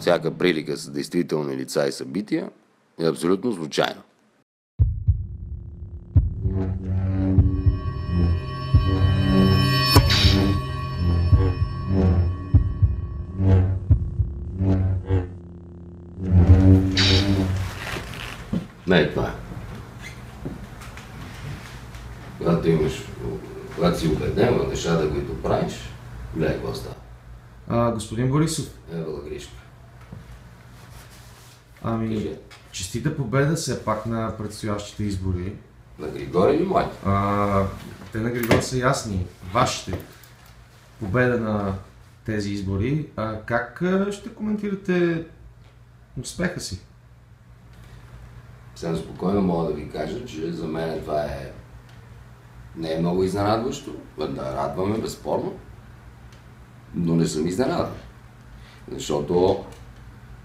Всяка прилика с действителни лица и събития е абсолютно случайна. Не, това е. Когато си убеден в нещата, които правиш, гледай какво става. Господин Борисов. Евала Гришка. Честита победа все пак на предстоящите избори. На Григор или моите? Те на Григор са ясни. Вашите. Победа на тези избори. Как ще коментирате успеха си? Съвсем спокойно мога да ви кажа, че за мен това не е много изненадващо. Да радваме, безспорно. Но не съм изненадан. Защото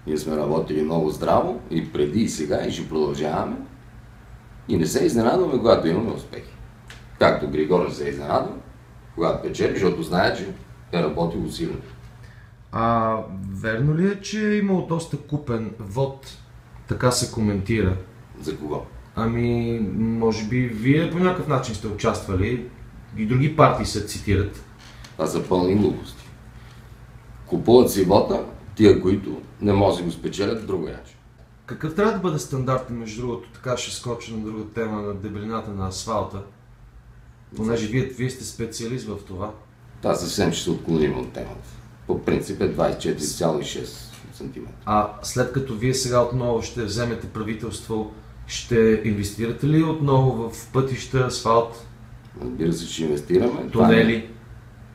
ние сме работили много здраво и преди и сега и ще продължаваме. И не се изненадваме, когато имаме успехи. Както Григор не се изненадва, когато печели, защото знае, че е работил усилено. Верно ли е, че е имал доста купен вод? Така се коментира. За кого? Може би вие по някакъв начин сте участвали и други партии се цитират. Това са пълни глупости. Купуват си вота тия, които не може да го спечелят друго начин. Какъв трябва да бъде стандартът, между другото, така ще скоча на друга тема, на дебелината на асфалта? Понеже вие сте специалист в това. Това съвсем ще се отклоним от темата. По принцип е 24,6 см. След като вие сега отново ще вземете правителство, ще инвестирате ли отново в пътища, асфалт? Разбира се, ще инвестираме. Тунели?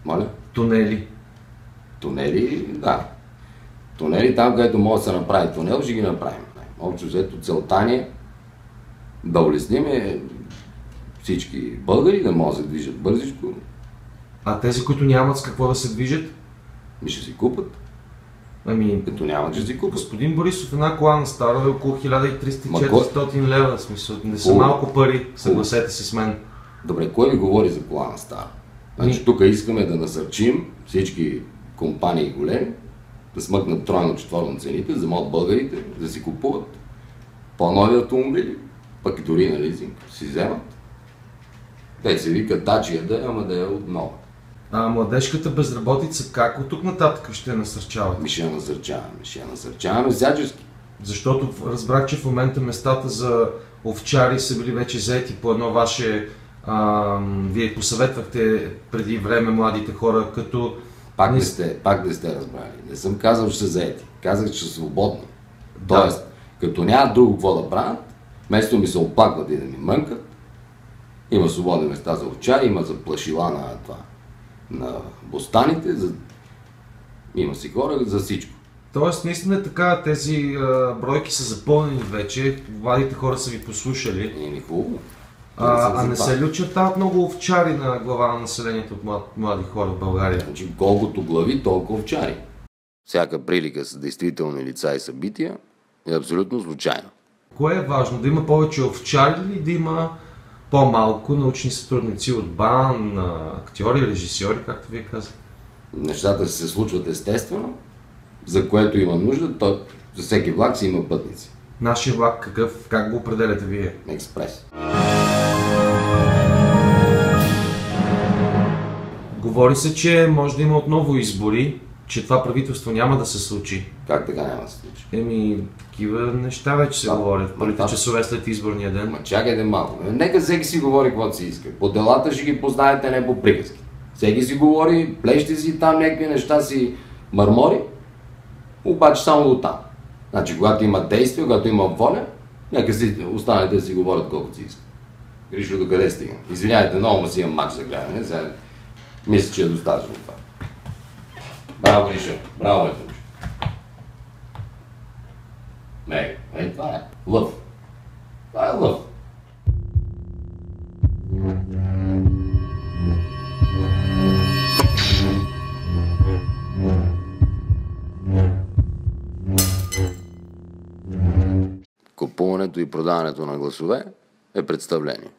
Моля? Тунели? Тунели, да. Тунели там, където може да се направи тунел, ще ги направим. Общо взето целта ни е да улесним всички българи да могат да се движат бързичко. Тези, които нямат с какво да се движат? Ще си купат. Като нямат, ще си купат. Господин Борисов, една кола на Стара е около 1300-400 лева. Смисъл, не са малко пари, съгласете се с мен. Добре, кой ви говори за кола на Стара? Значи тук искаме да насърчим всички компании големи да смъкнат тройно-четворно цените, за да могат българите да си купуват по-нови автомобили, пък дори на лизинг си вземат. Те се викат Дачия да е, ама да е отново. Младежката безработица как от тук нататък ще я насърчавате? Ще я насърчаваме всячески. Защото разбрах, че в момента местата за овчари са били вече заети по едно ваше... Вие посъветвахте преди време младите хора, като... Пак не сте разбрали. Не съм казал, че са заети. Казах, че са свободни. Тоест, като нямат друго какво да правят, вместо ми се оплакват и да ми мънкат, има свободни места за овчари, има за плашила на бостаните, има си хора за всичко. Тоест, наистина е така, тези бройки са запълнени вече, младите хора са ви послушали. Хубаво. Не се ли очертават много овчари на глава на населението от млади хора в България? Значи, колкото глави, толкова овчари. Всяка прилика с действителни лица и събития е абсолютно случайна. Кое е важно? Да има повече овчари или да има по-малко научни сътрудници от БАН, актьори, режисьори, както вие казвате? Нещата се случват естествено, за което има нужда, за всеки влак си има пътници. Нашия влак как го определяте вие? Експрес. Говори се, че може да има отново избори, че това правителство няма да се случи. Как така няма да се случи? Такива неща вече се говорят в първите часове след изборния ден. Чакайте малко. Нека всеки си говори каквото си иска. По делата ще ги познаете, не по приказки. Всеки си говори, плещи си там някакви неща си мърмори, обаче само до там. Значи, когато има действие, когато има воля, нека си останете да си говорят колкото си иска. Гришо, докъде стигам? Извинявайте, много ма си имам мач за гледане. Сега мисля, че е достатъчно това. Браво, Гришо. Браво, Летович. Това е лъв. Това е лъв. Купуването и продаването на гласове е представление.